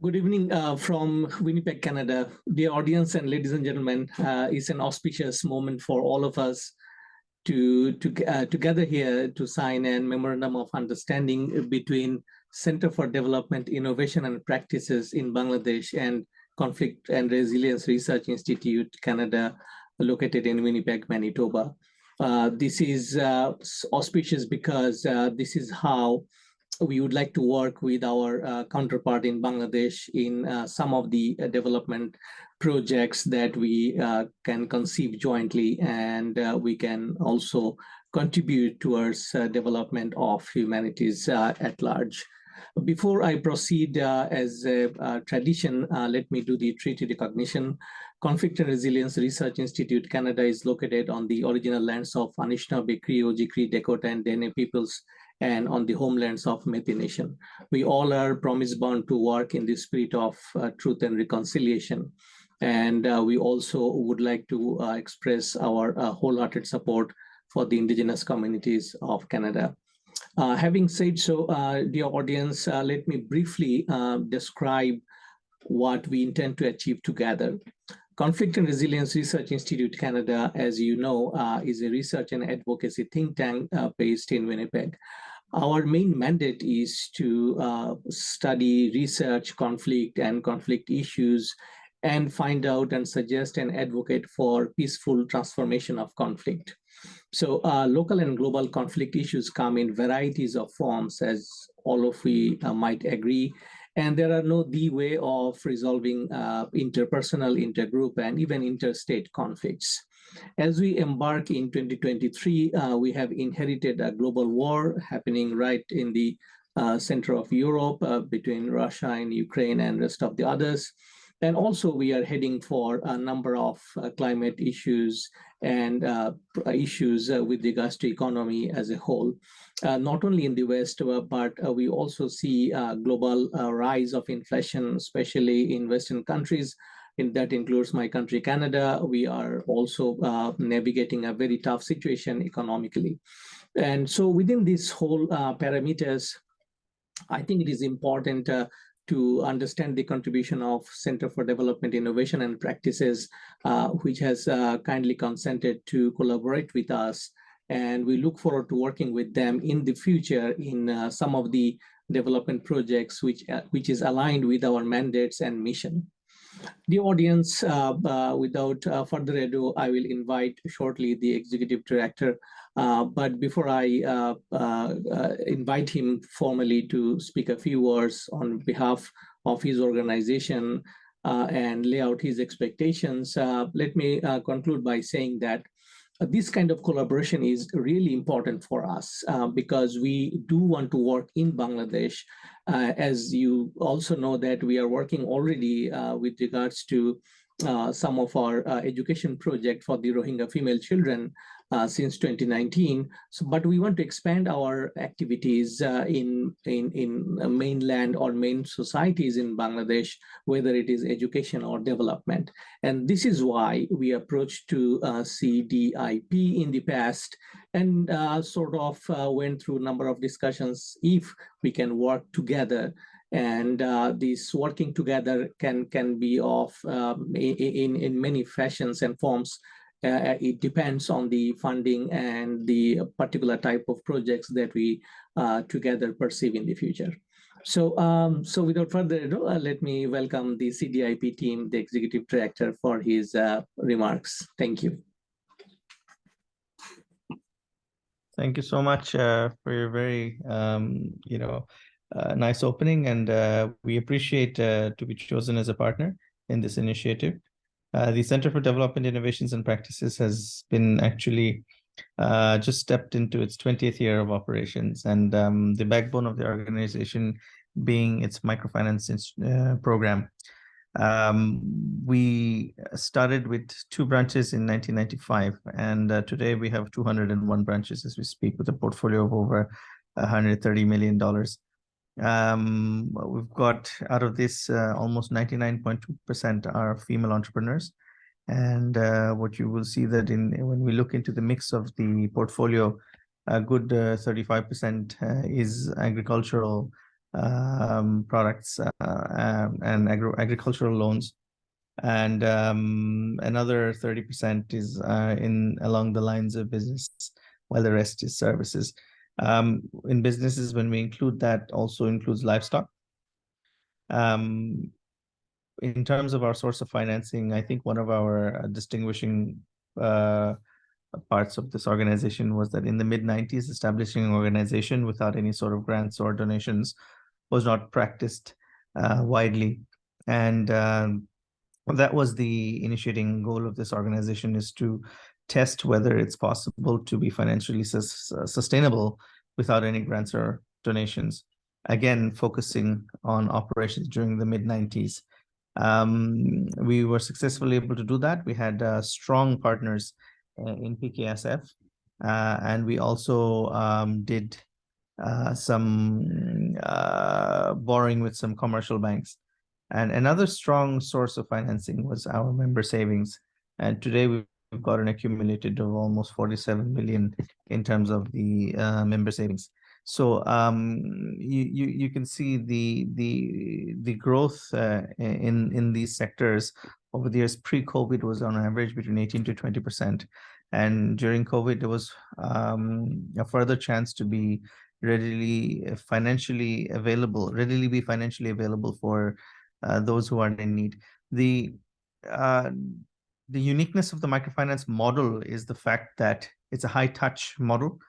Good evening from Winnipeg, Canada. Dear audience and ladies and gentlemen, it's an auspicious moment for all of us to gather here to sign a memorandum of understanding between Center for Development, Innovation and Practices in Bangladesh and Conflict and Resilience Research Institute, Canada, located in Winnipeg, Manitoba. This is auspicious because this is how we would like to work with our counterpart in Bangladesh in some of the development projects that we can conceive jointly, and we can also contribute towards development of humanities at large. Before I proceed, as a tradition, let me do the treaty recognition. Conflict and Resilience Research Institute, Canada is located on the original lands of Anishinaabe, Cree, Oji, Cree, Dakota, and Dene peoples, and on the homelands of Métis Nation. We all are promise-bound to work in the spirit of truth and reconciliation. And we also would like to express our wholehearted support for the Indigenous communities of Canada. Having said so, dear audience, let me briefly describe what we intend to achieve together. Conflict and Resilience Research Institute Canada, as you know, is a research and advocacy think tank based in Winnipeg. Our main mandate is to study, research conflict and conflict issues, and find out and suggest and advocate for peaceful transformation of conflict. So local and global conflict issues come in varieties of forms, as all of we might agree. And there are no the way of resolving interpersonal, intergroup, and even interstate conflicts. As we embark in 2023, we have inherited a global war happening right in the center of Europe between Russia and Ukraine and rest of the others. And also we are heading for a number of climate issues and issues with regards to economy as a whole. Not only in the West, but we also see global rise of inflation, especially in Western countries. That includes my country, Canada. We are also navigating a very tough situation economically. And so within this whole parameters, I think it is important to understand the contribution of Center for Development, Innovation and Practices, which has kindly consented to collaborate with us. And we look forward to working with them in the future in some of the development projects, which is aligned with our mandates and mission. Dear audience, without further ado, I will invite shortly the Executive Director. But before I invite him formally to speak a few words on behalf of his organization and lay out his expectations, let me conclude by saying that this kind of collaboration is really important for us because we do want to work in Bangladesh. As you also know that we are working already with regards to some of our education project for the Rohingya female children since 2019. So, but we want to expand our activities in mainland or main societies in Bangladesh, whether it is education or development. And this is why we approached to CDIP in the past and sort of went through a number of discussions if we can work together. And this working together can be of in many fashions and forms. It depends on the funding and the particular type of projects that we together perceive in the future. So, so without further ado, let me welcome the CDIP team, the Executive Director, for his remarks. Thank you. Thank you so much for your very, nice opening, and we appreciate to be chosen as a partner in this initiative. The Center for Development, Innovations and Practices has been actually just stepped into its 20th year of operations, and the backbone of the organization being its microfinance program. We started with 2 branches in 1995, and today we have 201 branches as we speak, with a portfolio of over $130 million. We've got, out of this, almost 99.2% are female entrepreneurs. And what you will see that when we look into the mix of the portfolio, a good 35% is agricultural products and agricultural loans. And another 30% is along the lines of business, while the rest is services. In businesses, when we include that, also includes livestock. In terms of our source of financing, I think one of our distinguishing parts of this organization was that in the mid-90s, establishing an organization without any sort of grants or donations was not practiced widely. And that was the initiating goal of this organization, is to test whether it's possible to be financially sustainable without any grants or donations. Again, focusing on operations during the mid-90s. We were successfully able to do that. We had strong partners in PKSF, and we also did some borrowing with some commercial banks. And another strong source of financing was our member savings. And today we've got an accumulated of almost 47 million in terms of the member savings. So you can see the growth in these sectors over the years. Pre-COVID was on average between 18 to 20%. And during COVID, there was a further chance to be readily be financially available for those who are in need. The uniqueness of the microfinance model is the fact that it's a high-touch model.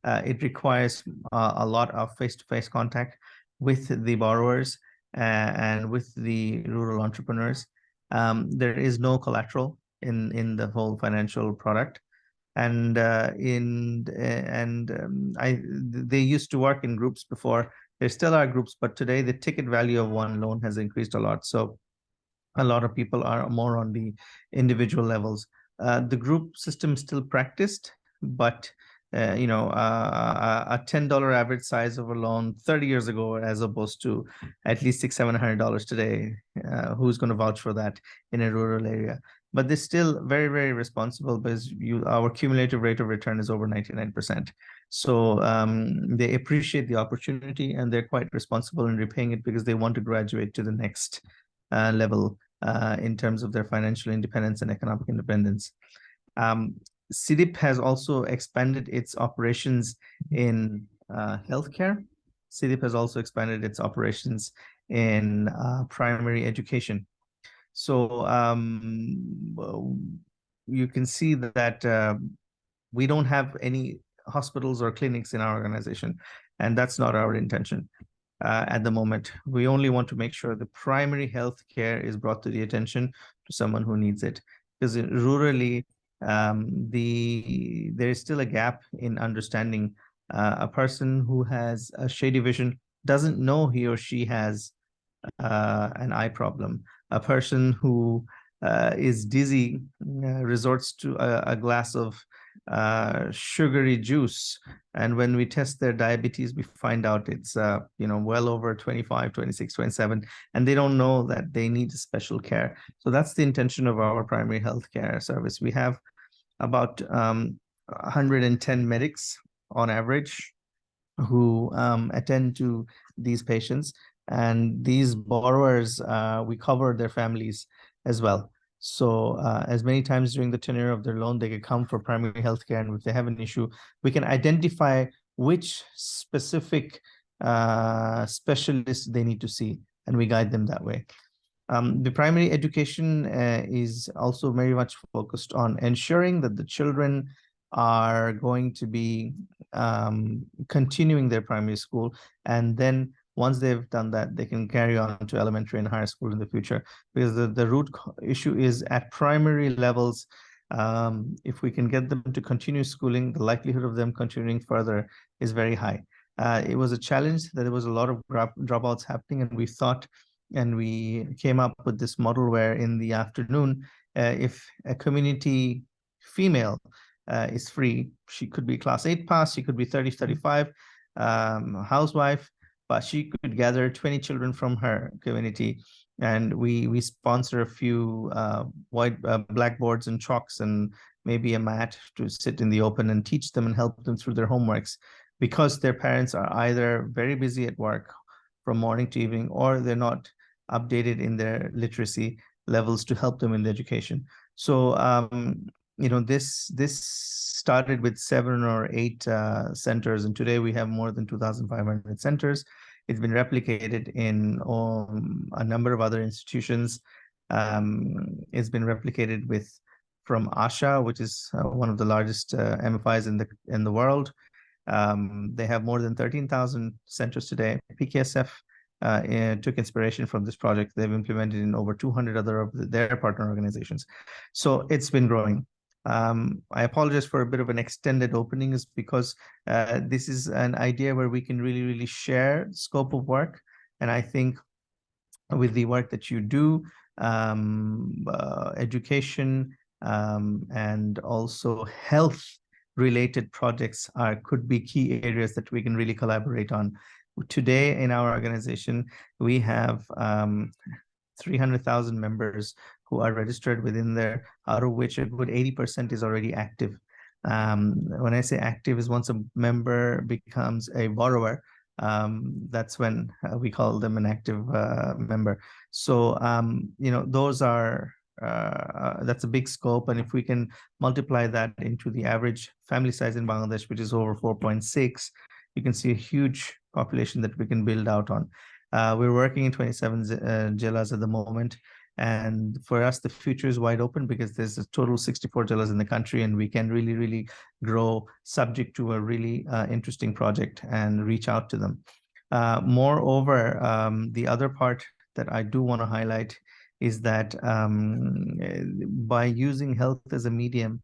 It requires a lot of face-to-face contact with the borrowers and with the rural entrepreneurs. There is no collateral in the whole financial product. And they used to work in groups before. There still are groups, but today the ticket value of one loan has increased a lot. So a lot of people are more on the individual levels. The group system is still practiced, but a $10 average size of a loan 30 years ago, as opposed to at least $600-700 today. Who's going to vouch for that in a rural area? But they're still very, very responsible, because our cumulative rate of return is over 99%. So they appreciate the opportunity, and they're quite responsible in repaying it, because they want to graduate to the next level in terms of their financial independence and economic independence. CDIP has also expanded its operations in healthcare. CDIP has also expanded its operations in primary education. So you can see that we don't have any hospitals or clinics in our organization, and that's not our intention at the moment. We only want to make sure the primary health care is brought to the attention to someone who needs it, because rurally there is still a gap in understanding. A person who has a shady vision doesn't know he or she has an eye problem. A person who is dizzy resorts to a glass of sugary juice, and when we test their diabetes, we find out it's well over 25, 26, 27, and they don't know that they need special care. So that's the intention of our primary health care service. We have about 110 medics on average who attend to these patients, and these borrowers, we cover their families as well. So as many times during the tenure of their loan, they can come for primary health care, and if they have an issue, we can identify which specific specialist they need to see, and we guide them that way. The primary education is also very much focused on ensuring that the children are going to be continuing their primary school, and then once they've done that, they can carry on to elementary and higher school in the future, because the root issue is at primary levels. If we can get them to continue schooling, the likelihood of them continuing further is very high. It was a challenge that there was a lot of dropouts happening, and we thought, and we came up with this model where in the afternoon, if a community female is free, she could be class 8 pass, she could be 30, 35, housewife, but she could gather 20 children from her community, and we sponsor a few white blackboards and chalks and maybe a mat to sit in the open and teach them and help them through their homeworks, because their parents are either very busy at work from morning to evening, or they're not updated in their literacy levels to help them in the education. So this started with 7 or 8 centers, and today we have more than 2,500 centers. It's been replicated in a number of other institutions. It's been replicated from Asha, which is one of the largest MFIs in the world. They have more than 13,000 centers today. PKSF took inspiration from this project. They've implemented in over 200 other of their partner organizations. So it's been growing. I apologize for a bit of an extended opening, is because this is an idea where we can really, really share scope of work. And I think with the work that you do, education and also health related projects could be key areas that we can really collaborate on. Today in our organization, we have 300,000 members who are registered within there, out of which a good 80% is already active. When I say active, is once a member becomes a borrower, that's when we call them an active member. So those are that's a big scope, and if we can multiply that into the average family size in Bangladesh, which is over 4.6, you can see a huge population that we can build out on. We're working in 27 jillas at the moment, and for us the future is wide open, because there's a total 64 jillas in the country, and we can really, really grow subject to a really interesting project and reach out to them. Moreover, the other part that I do want to highlight is that by using health as a medium,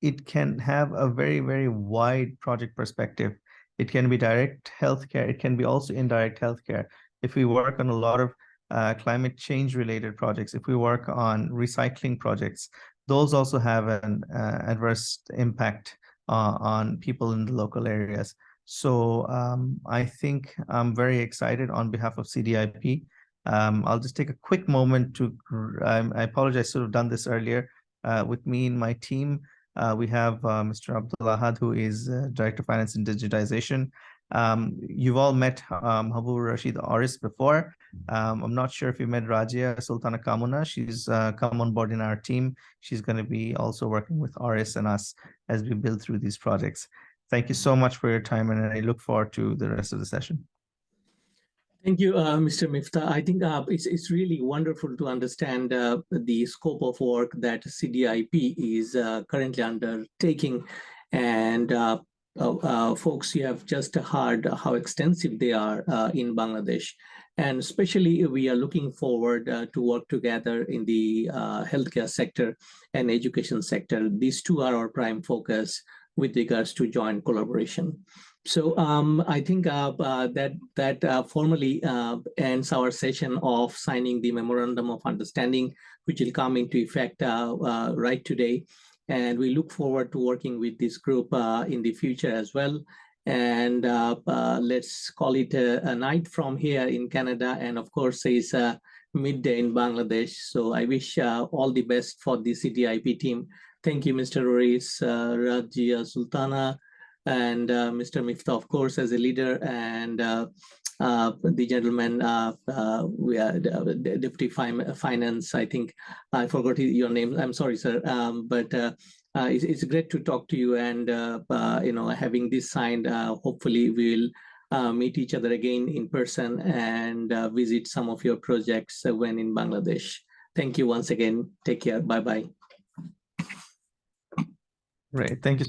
it can have a very, very wide project perspective. It can be direct healthcare. It can be also indirect healthcare. If we work on a lot of climate change related projects, if we work on recycling projects, those also have an adverse impact on people in the local areas. So I think I'm very excited on behalf of CDIP. I'll just take a quick moment to, I apologize, I should have done this earlier. With me and my team, we have Mr. Abdul Ahad, who is Director of Finance and Digitization. You've all met Habur Rashid Oris before. I'm not sure if you met Rajia Sultana Kamuna. She's come on board in our team. She's going to be also working with Oris and us as we build through these projects. Thank you so much for your time, and I look forward to the rest of the session. Thank you, Mr. Miftah. I think it's really wonderful to understand the scope of work that CDIP is currently undertaking. And folks, you have just heard how extensive they are in Bangladesh. And especially, we are looking forward to work together in the healthcare sector and education sector. These two are our prime focus with regards to joint collaboration. So I think that formally ends our session of signing the Memorandum of Understanding, which will come into effect right today. And we look forward to working with this group in the future as well. And let's call it a night from here in Canada. And of course, it's midday in Bangladesh. So I wish all the best for the CDIP team. Thank you, Mr. Oris, Rajia Sultana, and Mr. Miftah, of course, as a leader, and the gentleman, we are Deputy Finance. I think I forgot your name. I'm sorry, sir. But it's great to talk to you, and having this signed, hopefully we'll meet each other again in person and visit some of your projects when in Bangladesh. Thank you once again. Take care. Bye bye. Great. Thank you so